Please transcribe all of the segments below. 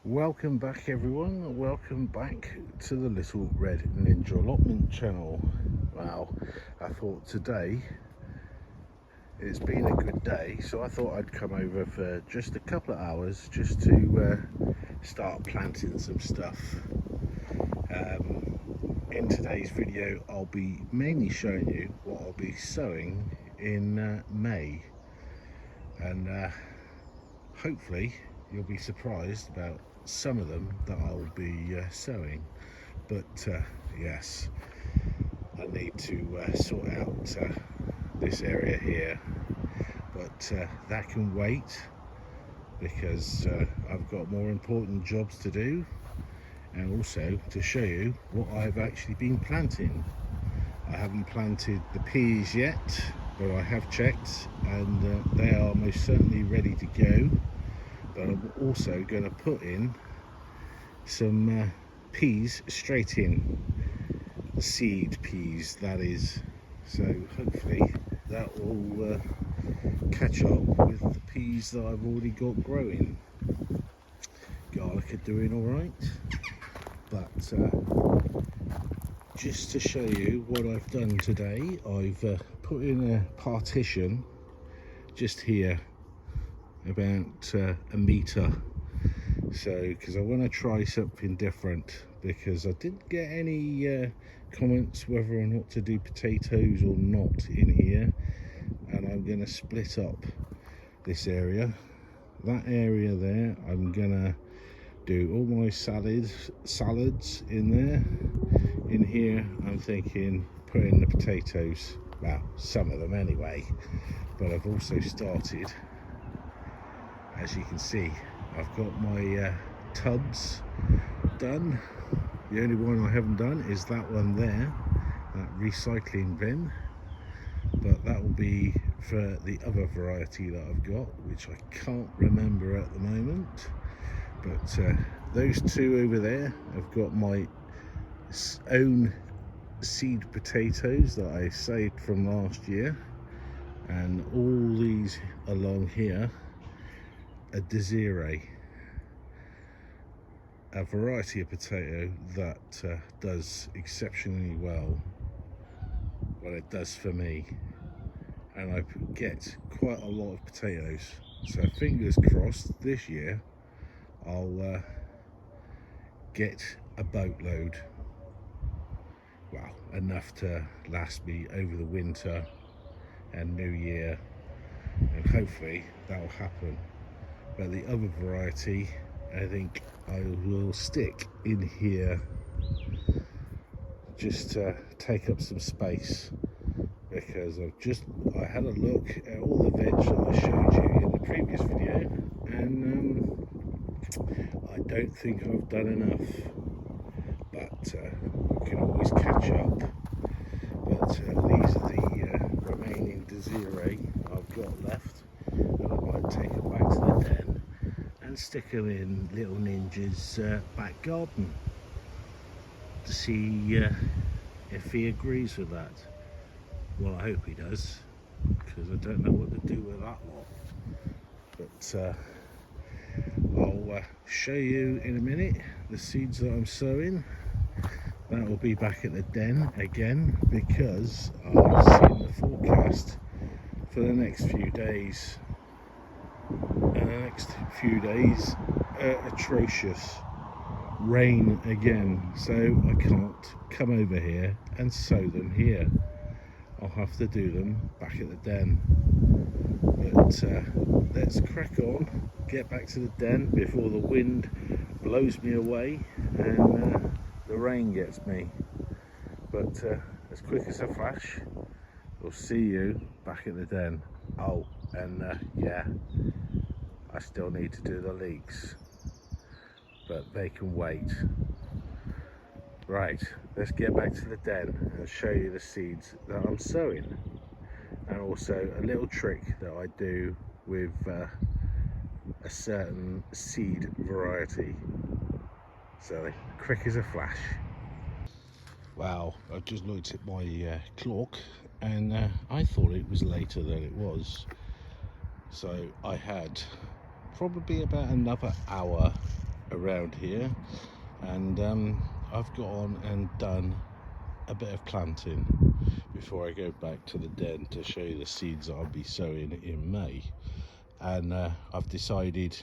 Welcome back everyone, welcome back to the Little Red Ninja Allotment channel. Well, I thought today it's been a good day, so I thought I'd come over for just a couple of hours just to start planting some stuff. In today's video I'll be mainly showing you what I'll be sowing in May, and hopefully you'll be surprised about some of them that I'll be sowing. But yes, I need to sort out this area here, but that can wait because I've got more important jobs to do, and also to show you what I've actually been planting. I haven't planted the peas yet, but I have checked and they are most certainly ready to go. But I'm also going to put in some peas straight in, seed peas that is, so hopefully that will catch up with the peas that I've already got growing. Garlic are doing all right, but just to show you what I've done today, I've put in a partition just here about a metre, so because I want to try something different, because I didn't get any comments whether or not to do potatoes or not in here, and I'm going to split up this area. That area there, I'm gonna do all my salads in there. In here I'm thinking putting the potatoes, well, some of them anyway, but I've also started, as you can see, I've got my tubs done. The only one I haven't done is that one there, that recycling bin, but that will be for the other variety that I've got, which I can't remember at the moment. But those two over there, I've got my own seed potatoes that I saved from last year, and all these along here are Desiree, a variety of potato that does exceptionally well it does for me, and I get quite a lot of potatoes, so fingers crossed this year I'll get a boatload, well, enough to last me over the winter and New Year, and hopefully that'll happen. But the other variety, I think I will stick in here just to take up some space, because I had a look at all the veg that I showed you in the previous video, and I don't think I've done enough, but we can always catch up. But these are the remaining Desiree I've got left, and I might take them back to the den and stick them in Little Ninja's back garden to see if he agrees with that. Well, I hope he does, because I don't know what to do with that lot. But I'll show you in a minute the seeds that I'm sowing. That will be back at the den again, because I've seen the forecast for the next few days, and the next few days atrocious rain again, so I can't come over here and sow them here. I'll have to do them back at the den. But let's crack on, get back to the den before the wind blows me away and the rain gets me. But as quick as a flash, we'll see you back at the den. Oh, and yeah, I still need to do the leeks, but they can wait. Right, let's get back to the den and show you the seeds that I'm sowing, and also a little trick that I do with a certain seed variety. So quick as a flash. Wow, I just looked at my clock, and I thought it was later than it was. So I had probably about another hour around here, and I've got on and done a bit of planting before I go back to the den to show you the seeds that I'll be sowing in May. And I've decided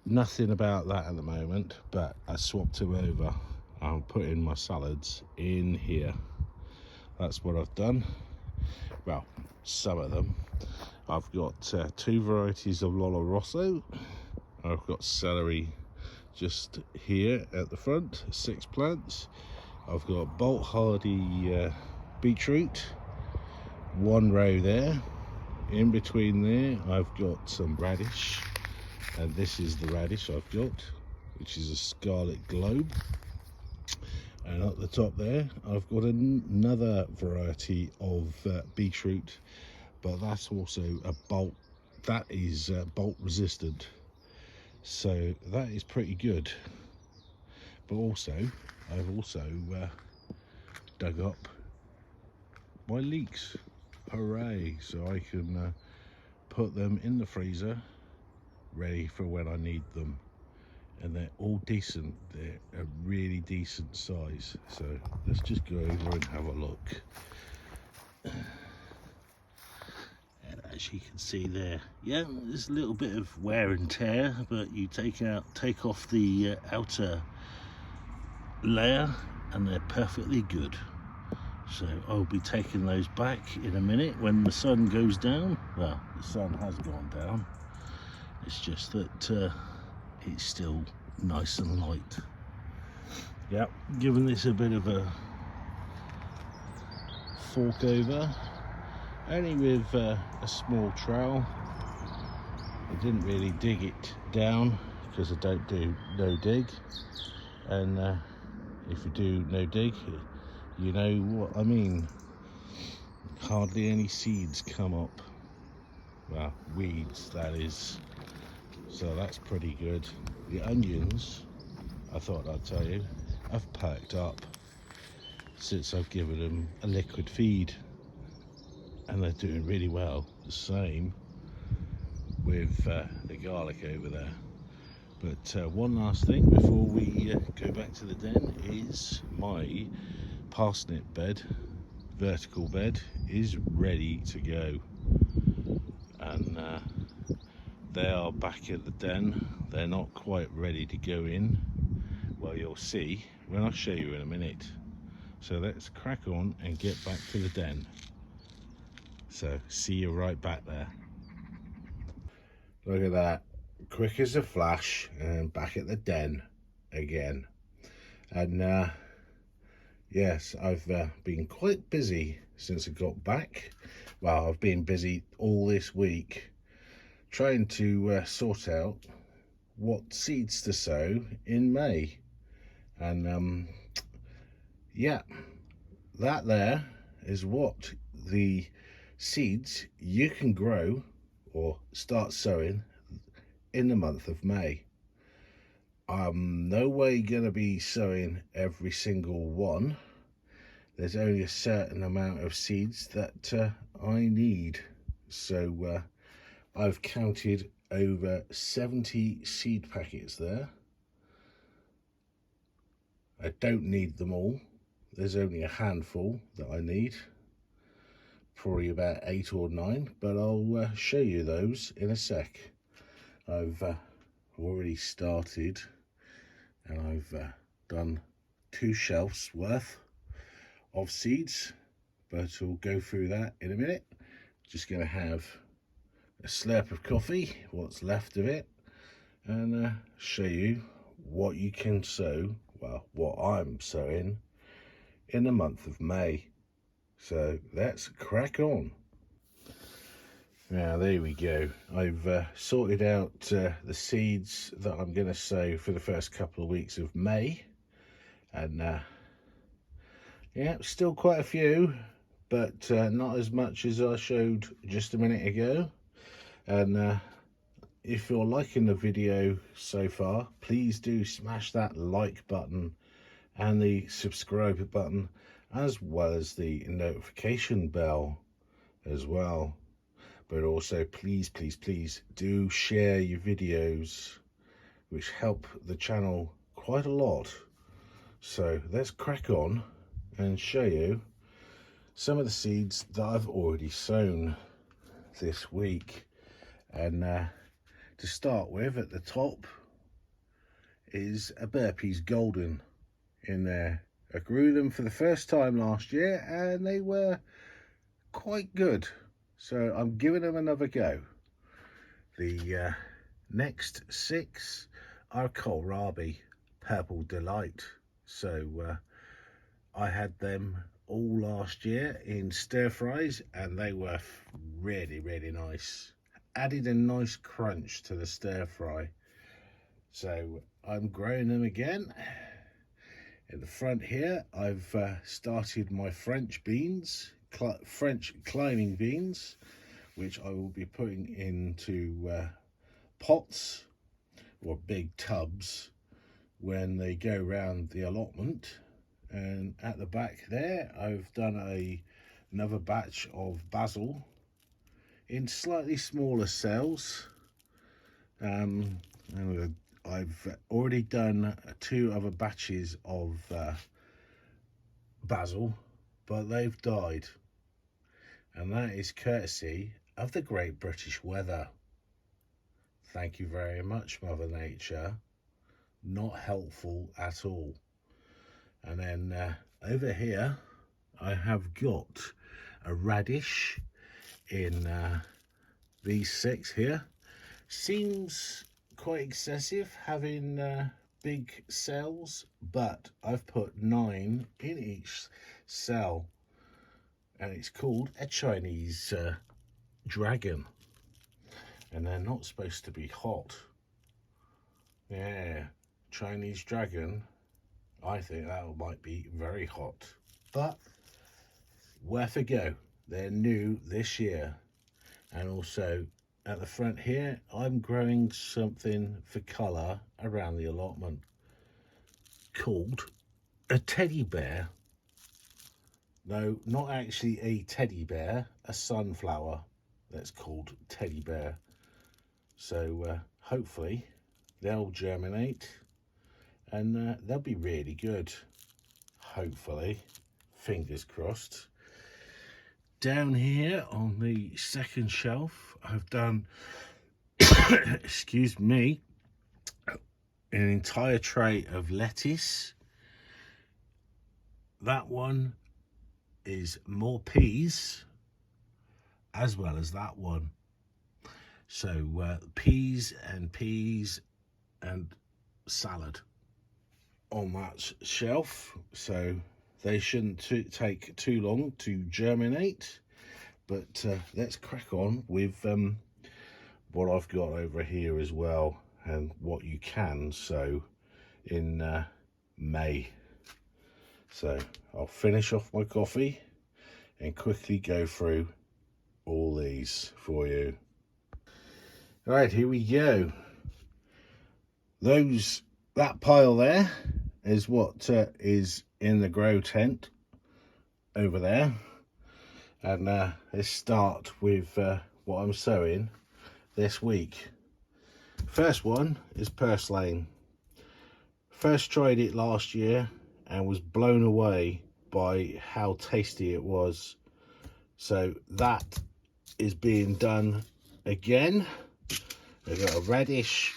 nothing about that at the moment, but I swapped them over. I'm putting my salads in here. That's what I've done. Well, some of them. I've got 2 varieties of Lollo Rosso. I've got celery just here at the front, 6 plants. I've got Bolt Hardy beetroot, 1 row there. In between there, I've got some radish, and this is the radish I've got, which is a Scarlet Globe. And at the top there, I've got another variety of beetroot, but that's also a bolt. That is bolt resistant, so that is pretty good. But also, I've also dug up my leeks. Hooray! So I can put them in the freezer, ready for when I need them. And they're all decent. They're a really decent size. So let's just go over and have a look. And as you can see there, yeah, there's a little bit of wear and tear, but you take off the outer layer, and they're perfectly good. So I'll be taking those back in a minute when the sun goes down. Well, the sun has gone down. It's just that it's still nice and light. Yep, giving this a bit of a fork over, only with a small trowel. I didn't really dig it down because I don't do no dig, and if you do no dig, you know what I mean. Hardly any seeds come up. Well, weeds, that is. So that's pretty good. The onions, I thought I'd tell you, have perked up since I've given them a liquid feed, and they're doing really well. The same with the garlic over there. But one last thing before we go back to the den is my parsnip bed, vertical bed, is ready to go. And they are back at the den. They're not quite ready to go in. Well, you'll see when I show you in a minute. So let's crack on and get back to the den. So see you right back there. Look at that, quick as a flash, and back at the den again. And yes, I've been quite busy since I got back. Well, I've been busy all this week trying to sort out what seeds to sow in May. And yeah, that there is what the seeds you can grow or start sowing in the month of May. I'm no way gonna be sowing every single one. There's only a certain amount of seeds that I need. So I've counted over 70 seed packets there. I don't need them all. There's only a handful that I need. Probably about 8 or 9, but I'll show you those in a sec. I've already started, and I've done 2 shelves worth of seeds, but we'll go through that in a minute. Just going to have a slurp of coffee, what's left of it, and show you what you can sow, well, what I'm sowing in the month of May. So let's crack on. Now there we go. I've sorted out the seeds that I'm going to sow for the first couple of weeks of May, and yeah, still quite a few, but not as much as I showed just a minute ago. And if you're liking the video so far, please do smash that like button and the subscribe button, as well as the notification bell as well. But also please do share your videos which help the channel quite a lot. So let's crack on and show you some of the seeds that I've already sown this week. And to start with, at the top is a Burpees Golden in there. I grew them for the first time last year and they were quite good, so I'm giving them another go. The next 6 are Kohlrabi Purple Delight. So I had them all last year in stir fries and they were really nice. Added a nice crunch to the stir fry. So I'm growing them again. At the front here, I've started my French beans, French climbing beans, which I will be putting into pots or big tubs when they go round the allotment. And at the back there, I've done another batch of basil in slightly smaller cells. And I've already done 2 other batches of basil, but they've died. And that is courtesy of the Great British Weather. Thank you very much, Mother Nature. Not helpful at all. And then over here, I have got a radish in these 6 here. Seems quite excessive having big cells, but I've put 9 in each cell, and it's called a Chinese dragon, and they're not supposed to be hot. Yeah, Chinese dragon, I think that might be very hot, but worth a go. They're new this year. And also at the front here, I'm growing something for colour around the allotment called a teddy bear. No, not actually a teddy bear, a sunflower that's called teddy bear. So hopefully they'll germinate and they'll be really good. Hopefully, fingers crossed. Down here on the second shelf, I've done, excuse me, an entire tray of lettuce. That one is more peas, as well as that one. So peas and salad on that shelf. So they shouldn't take too long to germinate, but let's crack on with what I've got over here as well, and what you can sow in May. So I'll finish off my coffee and quickly go through all these for you. All right, here we go. That pile there is what is in the grow tent over there. And let's start with what I'm sowing this week. First one is purslane. First tried it last year and was blown away by how tasty it was. So that is being done again. I've got a radish,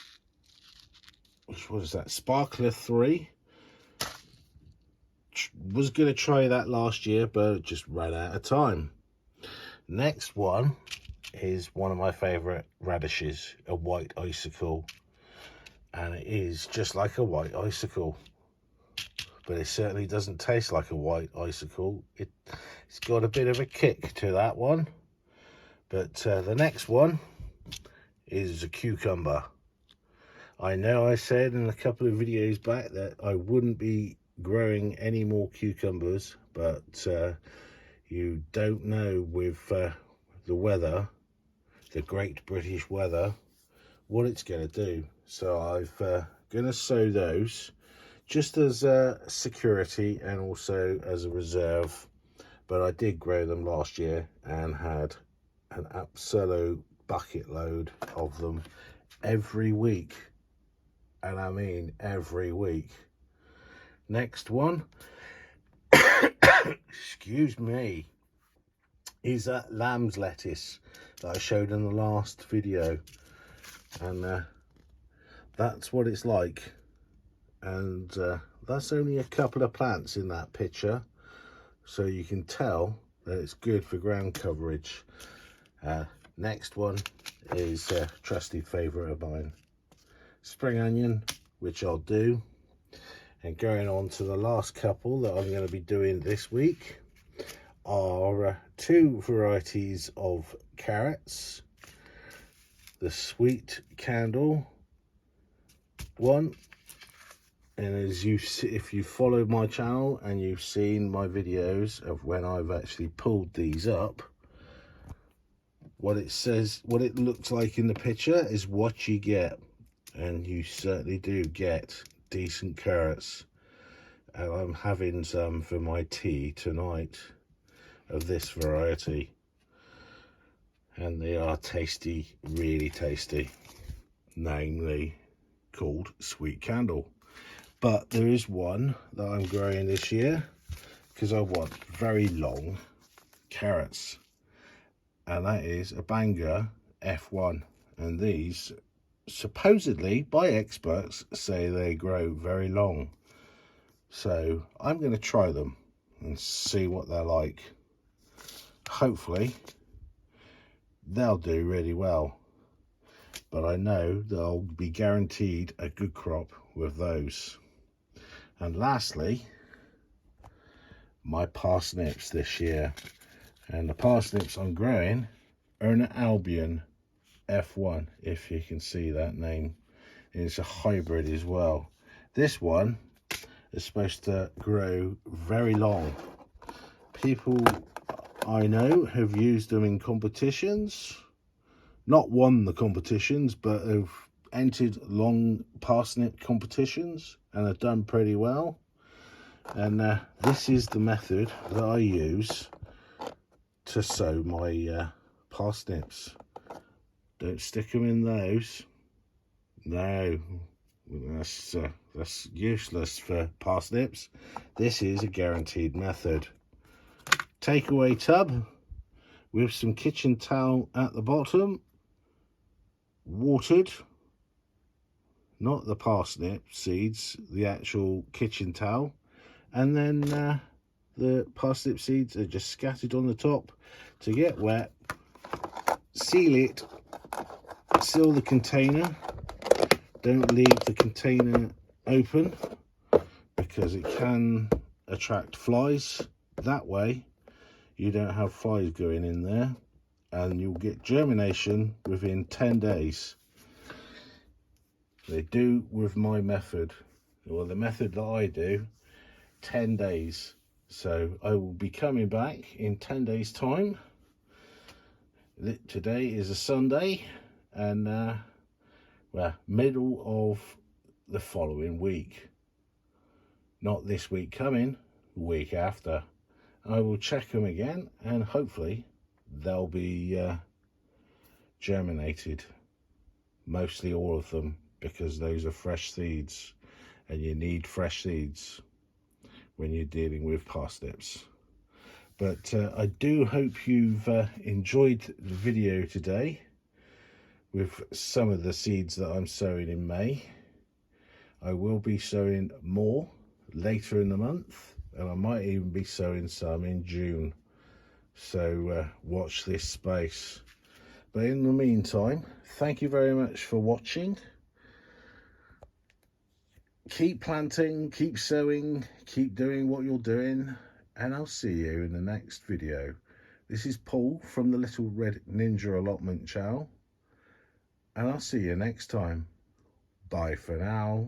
which was that, Sparkler 3. Was going to try that last year, but it just ran out of time. Next one is one of my favourite radishes, a white icicle. And it is just like a white icicle, but it certainly doesn't taste like a white icicle. It's got a bit of a kick to that one. But the next one is a cucumber. I know I said in a couple of videos back that I wouldn't be growing any more cucumbers, but you don't know with the weather, the Great British Weather, what it's going to do. So I've going to sow those just as a security and also as a reserve. But I did grow them last year and had an absolute bucket load of them every week. and I mean every week. Next one, excuse me, is that lamb's lettuce that I showed in the last video, and that's what it's like. And that's only a couple of plants in that picture, so you can tell that it's good for ground coverage. Next one is a trusted favourite of mine, spring onion, which I'll do. And going on to the last couple that I'm going to be doing this week are two varieties of carrots. The sweet candle one, and as you see, if you followed my channel and you've seen my videos of when I've actually pulled these up, what it says, what it looks like in the picture is what you get, and you certainly do get decent carrots. And I'm having some for my tea tonight of this variety, and they are tasty, really tasty, namely called sweet candle. But there is one that I'm growing this year because I want very long carrots, and that is a Bangor F1. And these, supposedly by experts, say they grow very long. So I'm going to try them and see what they're like. Hopefully they'll do really well, but I know that I'll be guaranteed a good crop with those. And lastly, my parsnips this year, and the parsnips I'm growing are an Albion F1, if you can see that name. It's a hybrid as well. This one is supposed to grow very long. People I know have used them in competitions, not won the competitions, but have entered long parsnip competitions and have done pretty well. And this is the method that I use to sow my parsnips. Don't stick them in those. No, that's useless for parsnips. This is a guaranteed method. Takeaway tub with some kitchen towel at the bottom, watered, not the parsnip seeds, the actual kitchen towel, and then the parsnip seeds are just scattered on the top to get wet. Seal it, seal the container. Don't leave the container open because it can attract flies. That way you don't have flies going in there, and you'll get germination within 10 days. They do with my method, or the method that I do, 10 days. So I will be coming back in 10 days time. Today is a Sunday, and well, middle of the following week, not this week coming, the week after, I will check them again, and hopefully they'll be germinated, mostly all of them, because those are fresh seeds, and you need fresh seeds when you're dealing with parsnips. But I do hope you've enjoyed the video today with some of the seeds that I'm sowing in May. I will be sowing more later in the month, and I might even be sowing some in June. So watch this space. But in the meantime, thank you very much for watching. Keep planting, keep sowing, keep doing what you're doing, and I'll see you in the next video. This is Paul from the Little Red Ninja Allotment channel, and I'll see you next time. Bye for now.